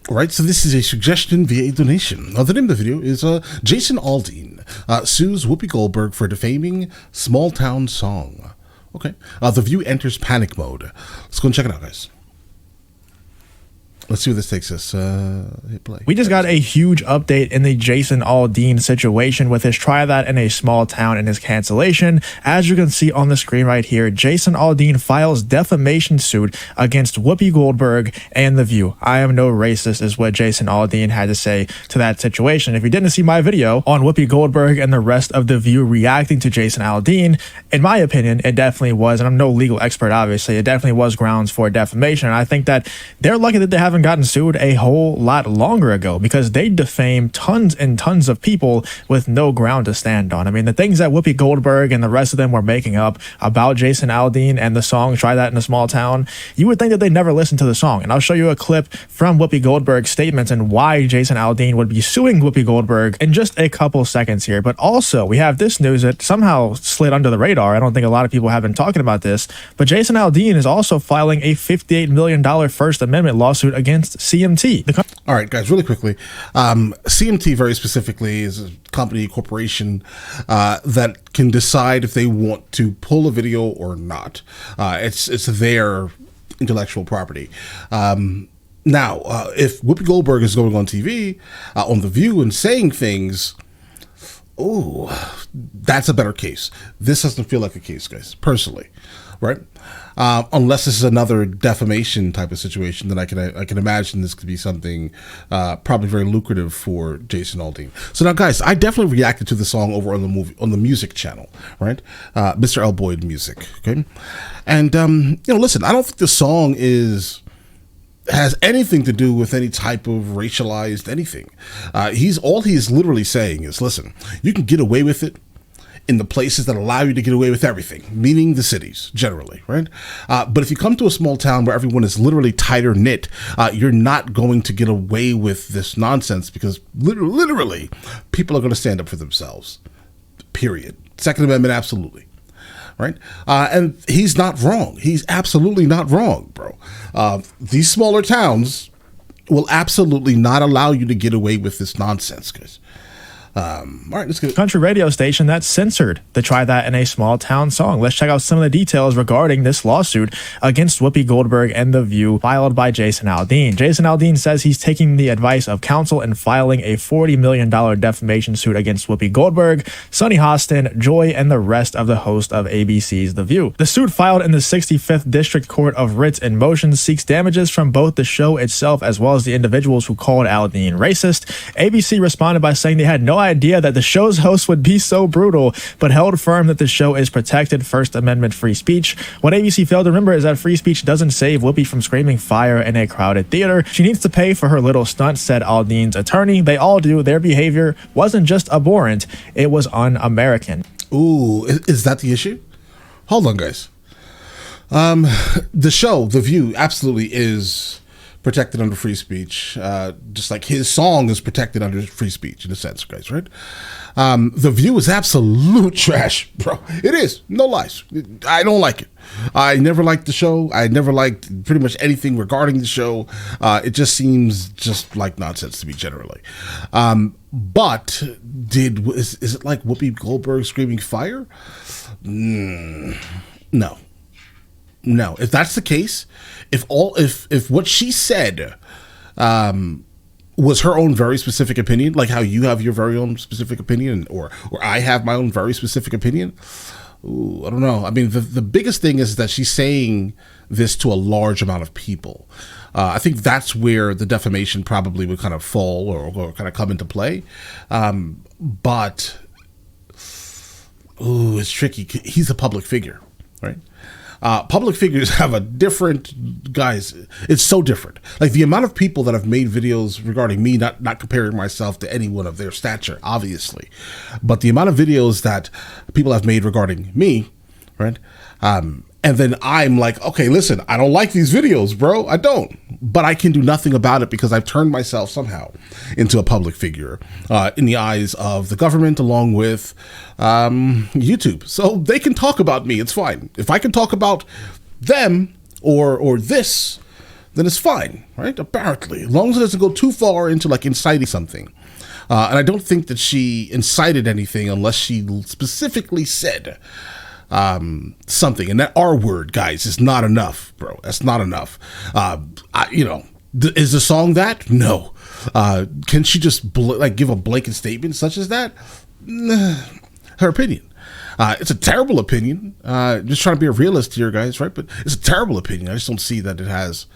All right, so this is a suggestion via a donation. The name of the video is Jason Aldean sues Whoopi Goldberg for defaming small town song. Okay, The View enters panic mode. Let's go and check it out, guys. Let's see where this takes us. Hit play. We just got a huge update in the Jason Aldean situation with his try that in a small town and his cancellation. As you can see on the screen right here, Jason Aldean files defamation suit against Whoopi Goldberg and The View. I am no racist is what Jason Aldean had to say to that situation. If you didn't see my video on Whoopi Goldberg and the rest of The View reacting to Jason Aldean, in my opinion, it definitely was, and I'm no legal expert obviously, it definitely was grounds for defamation. And I think that they're lucky that they haven't gotten sued a whole lot longer ago, because they defame tons and tons of people with no ground to stand on. I mean, the things that Whoopi Goldberg and the rest of them were making up about Jason Aldean and the song Try That in a Small Town, you would think that they never listened to the song. And I'll show you a clip from Whoopi Goldberg's statements and why Jason Aldean would be suing Whoopi Goldberg in just a couple seconds here. But also, we have this news that somehow slid under the radar. I don't think a lot of people have been talking about this, but Jason Aldean is also filing a $58 million First Amendment lawsuit against CMT. All right, guys, really quickly. CMT very specifically is a company, corporation that can decide if they want to pull a video or not. It's their intellectual property. Now, if Whoopi Goldberg is going on TV, on The View, and saying things, oh, that's a better case. This doesn't feel like a case, guys, personally, right? Unless this is another defamation type of situation, then I can imagine this could be something probably very lucrative for Jason Aldean. So now, guys, I definitely reacted to the song over on the music channel, right? Mr. L. Boyd Music, okay? And listen, I don't think the song has anything to do with any type of racialized anything. All he's literally saying is, listen, you can get away with it in the places that allow you to get away with everything, meaning the cities generally, right? But if you come to a small town where everyone is literally tighter knit, you're not going to get away with this nonsense, because literally people are going to stand up for themselves, period. Second Amendment, absolutely. Right? And he's not wrong. He's absolutely not wrong, bro. These smaller towns will absolutely not allow you to get away with this nonsense, guys. All right, let's get country radio station that censored the Try That in a Small Town song. Let's check out some of the details regarding this lawsuit against Whoopi Goldberg and The View filed by Jason Aldean. Jason Aldean says he's taking the advice of counsel and filing a $40 million defamation suit against Whoopi Goldberg, Sunny Hostin, Joy, and the rest of the host of ABC's The View. The suit, filed in the 65th District Court of Writs in Motion, seeks damages from both the show itself as well as the individuals who called Aldean racist. ABC responded by saying they had no idea that the show's host would be so brutal, but held firm that the show is protected First Amendment free speech. What ABC failed to remember is that free speech doesn't save Whoopi from screaming fire in a crowded theater. She needs to pay for her little stunt, said Aldean's attorney. They all do. Their behavior wasn't just abhorrent, it was un-American. Ooh, is that the issue? Hold on, guys. The show, The View, absolutely is protected under free speech, just like his song is protected under free speech in a sense, guys, right? The View is absolute trash, bro. It is, no lies. I don't like it. I never liked the show. I never liked pretty much anything regarding the show. It just seems just like nonsense to me generally. But is it like Whoopi Goldberg screaming fire? No. No, if that's the case, if what she said was her own very specific opinion, like how you have your very own specific opinion, or I have my own very specific opinion, ooh, I don't know. I mean, the biggest thing is that she's saying this to a large amount of people. I think that's where the defamation probably would kind of fall or kind of come into play. But ooh, it's tricky. He's a public figure, right? Public figures have a different, guys, it's so different. Like the amount of people that have made videos regarding me, not comparing myself to anyone of their stature, obviously, but the amount of videos that people have made regarding me, right? And then I'm like, okay, listen, I don't like these videos, bro. I don't. But I can do nothing about it because I've turned myself somehow into a public figure in the eyes of the government along with YouTube. So they can talk about me. It's fine. If I can talk about them or this, then it's fine, right? Apparently, as long as it doesn't go too far into like inciting something. And I don't think that she incited anything unless she specifically said something. And that R word, guys, is not enough, bro. That's not enough. Is the song that? No. Can she just give a blanket statement such as that? Her opinion. It's a terrible opinion. Just trying to be a realist here, guys, right? But it's a terrible opinion. I just don't see that it has,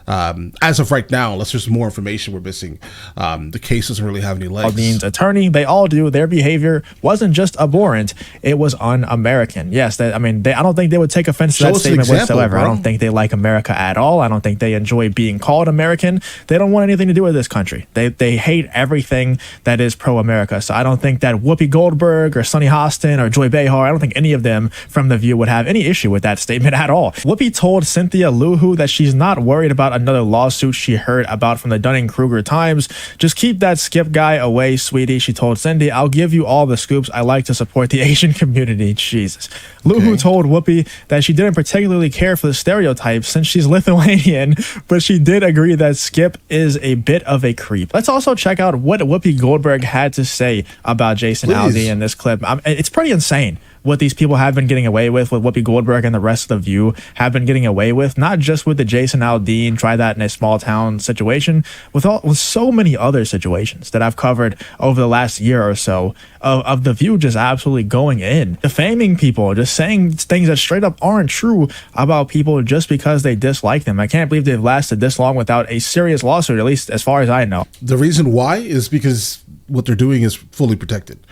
as of right now, unless there's more information we're missing, the case doesn't really have any legs. Aldean's attorney, they all do. Their behavior wasn't just abhorrent, it was un-American. Yes, I don't think they would take offense to that statement whatsoever. Bro. I don't think they like America at all. I don't think they enjoy being called American. They don't want anything to do with this country. They hate everything that is pro-America. So I don't think that Whoopi Goldberg or Sunny Hostin or Joy Behar, I don't think any of them from The View would have any issue with that statement at all. Whoopi told Cynthia Luhu that she's not worried about another lawsuit she heard about from the Dunning-Kruger Times. Just keep that Skip guy away, sweetie, she told Cindy. I'll give you all the scoops. I like to support the Asian community. Jesus. Luhu told Whoopi that she didn't particularly care for the stereotypes since she's Lithuanian, but she did agree that Skip is a bit of a creep. Let's also check out what Whoopi Goldberg had to say about Jason Aldean in this clip. It's pretty insane what these people have been getting away with, what Whoopi Goldberg and the rest of The View have been getting away with, not just with the Jason Aldean, try that in a small town situation, with so many other situations that I've covered over the last year or so of The View just absolutely going in, defaming people, just saying things that straight up aren't true about people just because they dislike them. I can't believe they've lasted this long without a serious lawsuit, at least as far as I know. The reason why is because what they're doing is fully protected.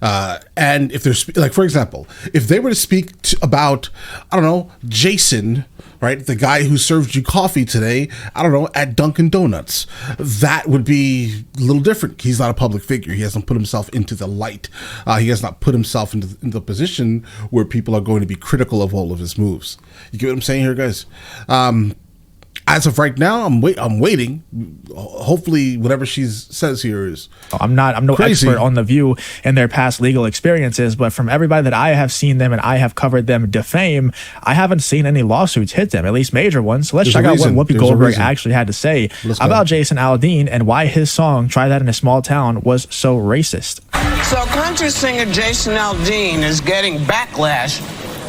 And if they're like, for example, if they were to speak about, I don't know, Jason, right, the guy who served you coffee today, I don't know, at Dunkin' Donuts, that would be a little different. He's not a public figure. He hasn't put himself into the light. He has not put himself into the position where people are going to be critical of all of his moves. You get what I'm saying here, guys? As of right now, I'm waiting. Hopefully, whatever she says here is. I'm no crazy. Expert on The View and their past legal experiences, but from everybody that I have seen them and I have covered them defame, I haven't seen any lawsuits hit them, at least major ones. So let's check out what Whoopi Goldberg actually had to say about Jason Aldean and why his song "Try That in a Small Town" was so racist. So, country singer Jason Aldean is getting backlash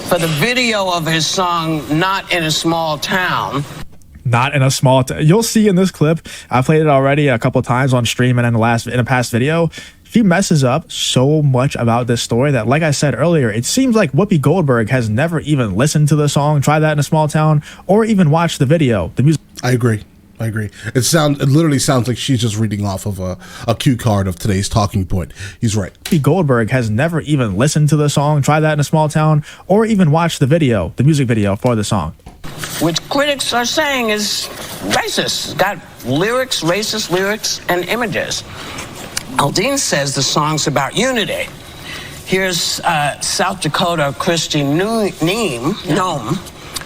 for the video of his song "Not in a Small Town." Not in a small you'll see in this clip, I played it already a couple times on stream and in a past video. She messes up so much about this story that, like I said earlier, it seems like Whoopi Goldberg has never even listened to the song "Try That in a Small Town" or even watched the video. The music. I agree. It literally sounds like she's just reading off of a cue card of today's talking point. He's right. Whoopi Goldberg has never even listened to the song "Try That in a Small Town" or even watched the video, the music video for the song, which critics are saying is racist. It's got lyrics, racist lyrics, and images. Aldean says the song's about unity. Here's South Dakota Christian Nome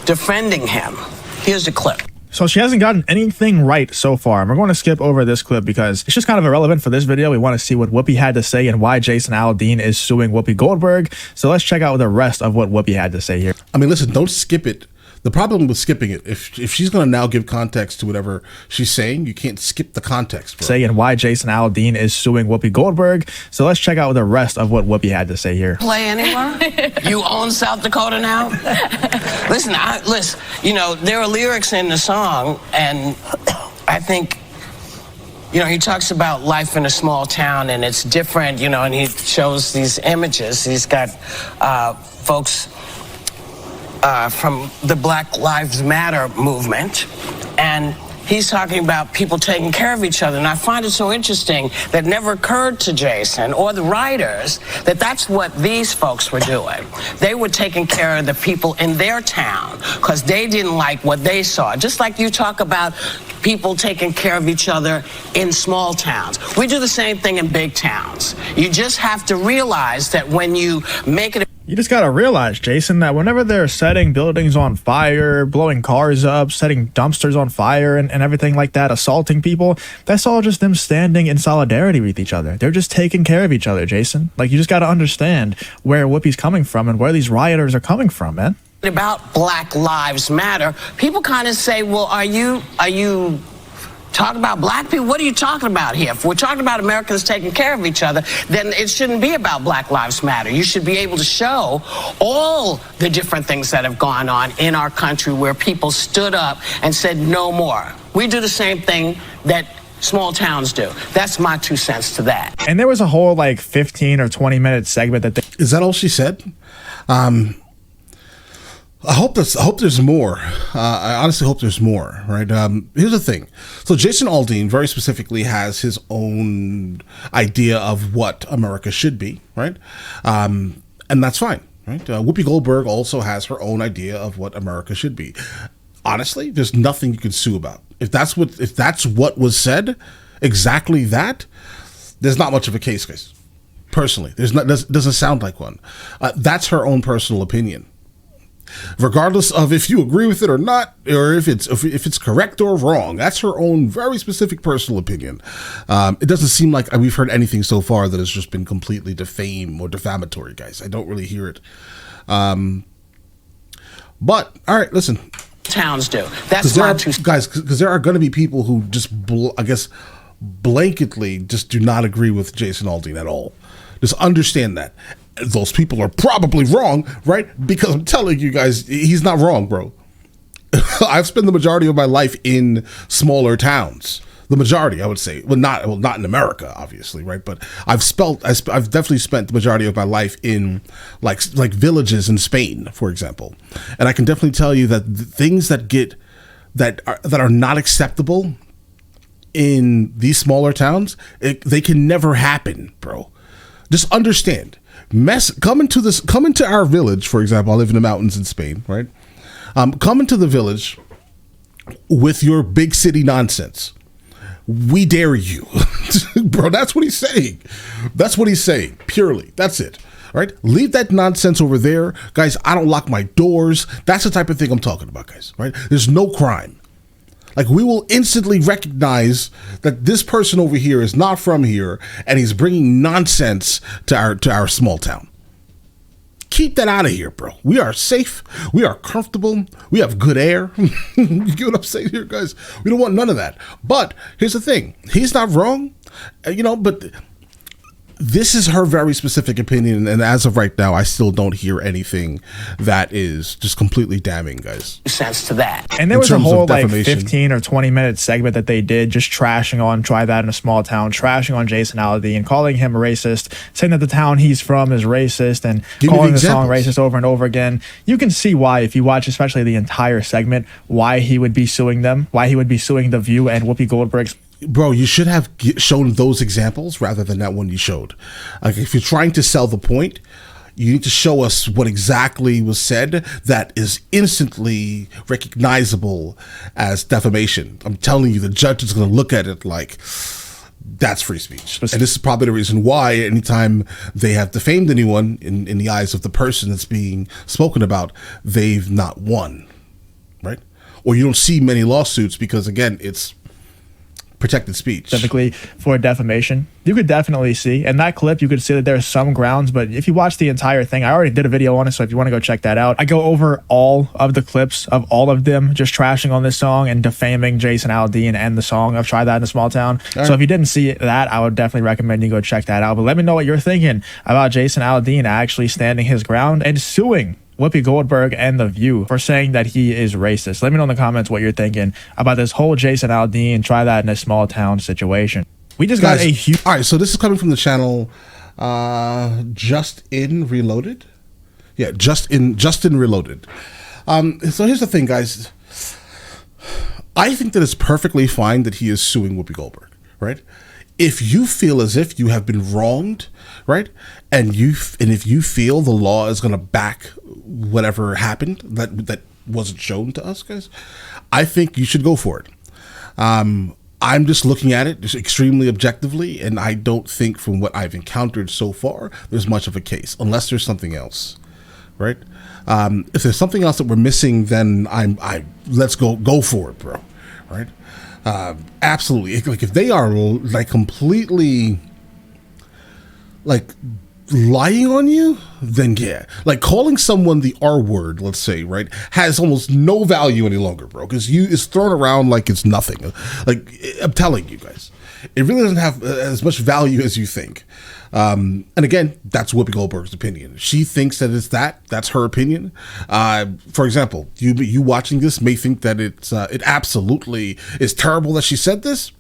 defending him. Here's a clip. So she hasn't gotten anything right so far. And we're going to skip over this clip because it's just kind of irrelevant for this video. We want to see what Whoopi had to say and why Jason Aldean is suing Whoopi Goldberg. So let's check out the rest of what Whoopi had to say here. I mean, listen, don't skip it. The problem with skipping it, if she's going to now give context to whatever she's saying, you can't skip the context, bro. Say and why Jason Aldean is suing Whoopi Goldberg. So let's check out the rest of what Whoopi had to say here. Play anywhere? You own South Dakota now? Listen, there are lyrics in the song, and I think, he talks about life in a small town, and it's different, and he shows these images. He's got folks from the Black Lives Matter movement, and he's talking about people taking care of each other. And I find it so interesting that it never occurred to Jason or the writers that that's what these folks were doing. They were taking care of the people in their town because they didn't like what they saw. Just like you talk about people taking care of each other in small towns. We do the same thing in big towns. You just have to realize that when you make it. You just gotta realize, Jason, that whenever they're setting buildings on fire, blowing cars up, setting dumpsters on fire and everything like that, assaulting people, that's all just them standing in solidarity with each other. They're just taking care of each other, Jason. Like, you just gotta understand where Whoopi's coming from and where these rioters are coming from, man. about Black Lives Matter, people kind of say, well, are you talking about black people? What are you talking about here? If we're talking about Americans taking care of each other, then it shouldn't be about Black Lives Matter. You should be able to show all the different things that have gone on in our country where people stood up and said no more. We do the same thing that small towns do. That's my 2 cents to that. And there was a whole like 15 or 20-minute segment that Is that all she said? I hope there's more. I honestly hope there's more, right? Here's the thing. So Jason Aldean very specifically has his own idea of what America should be, right? And that's fine, right? Whoopi Goldberg also has her own idea of what America should be. Honestly, there's nothing you can sue about. If that's what was said, exactly that, there's not much of a case, guys. Personally, doesn't sound like one. That's her own personal opinion. Regardless of if you agree with it or not, or if it's correct or wrong, that's her own very specific personal opinion. It doesn't seem like we've heard anything so far that has just been completely defamatory, guys. I don't really hear it. But all right, listen. Towns do. That's my guys, because there are going to be people who just, I guess, blanketly just do not agree with Jason Aldean at all. Just understand that. Those people are probably wrong, right? Because I'm telling you guys, he's not wrong, bro. I've spent the majority of my life in smaller towns. The majority, I would say. Well, not in America, obviously, right? But I've definitely spent the majority of my life in like villages in Spain, for example. And I can definitely tell you that the things that are not acceptable in these smaller towns, they can never happen, bro. Just understand. Come into our village, for example. I live in the mountains in Spain, right? Come into the village with your big city nonsense. We dare you. Bro, that's what he's saying. That's what he's saying. Purely. That's it. All right? Leave that nonsense over there. Guys, I don't lock my doors. That's the type of thing I'm talking about, guys. Right? There's no crime. Like, we will instantly recognize that this person over here is not from here, and he's bringing nonsense to our small town. Keep that out of here, bro. We are safe. We are comfortable. We have good air. You get what I'm saying here, guys? We don't want none of that. But here's the thing. He's not wrong, but this is her very specific opinion, and as of right now, I still don't hear anything that is just completely damning, guys. Sense to that. And there was a whole like 15 or 20-minute segment that they did just trashing on Try That in a Small Town, trashing on Jason Aldean, calling him a racist, saying that the town he's from is racist, and calling the song racist over and over again. You can see why, if you watch especially the entire segment, why he would be suing them, why he would be suing The View and Whoopi Goldberg's. Bro, you should have shown those examples rather than that one you showed. Like, if you're trying to sell the point, you need to show us what exactly was said that is instantly recognizable as defamation. I'm telling you, the judge is going to look at it like, that's free speech. And this is probably the reason why anytime they have defamed anyone in the eyes of the person that's being spoken about, they've not won, right? Or you don't see many lawsuits because, again, it's protected speech. Specifically for defamation, you could definitely see in that clip, you could see that there's some grounds, but if you watch the entire thing, I already did a video on it, so if you want to go check that out, I go over all of the clips of all of them just trashing on this song and defaming Jason Aldean and the song of Try That in a Small Town. So if you didn't see that, I would definitely recommend you go check that out. But let me know what you're thinking about Jason Aldean actually standing his ground and suing Whoopi Goldberg and The View for saying that he is racist. Let me know in the comments what you're thinking about this whole Jason Aldean Try That in a Small Town situation. We just got a huge... All right, so this is coming from the channel Just In Reloaded. Yeah, Justin Reloaded. So here's the thing, guys. I think that it's perfectly fine that he is suing Whoopi Goldberg, right? If you feel as if you have been wronged, right, and if you feel the law is going to back whatever happened that wasn't shown to us, guys, I think you should go for it. I'm just looking at it just extremely objectively, and I don't think from what I've encountered so far there's much of a case, unless there's something else, right? If there's something else that we're missing, then let's go for it, bro, right? Absolutely. Like, if they are like completely like lying on you, then yeah. Like calling someone the R word, let's say, right, has almost no value any longer, bro, because it's thrown around like it's nothing. Like, I'm telling you guys, it really doesn't have as much value as you think. And again, that's Whoopi Goldberg's opinion. She thinks that that's her opinion. For example, you watching this may think that it absolutely is terrible that she said this.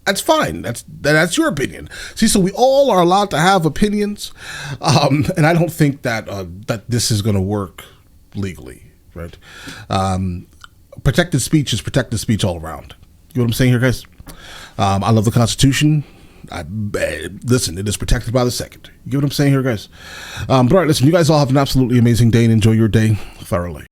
That's fine. That's your opinion. See, so we all are allowed to have opinions, and I don't think that this is going to work legally, right? Protected speech is protected speech all around. You know what I'm saying here, guys? I love the Constitution. Listen, it is protected by the second. You get what I'm saying here, guys? But all right, listen, you guys all have an absolutely amazing day and enjoy your day thoroughly.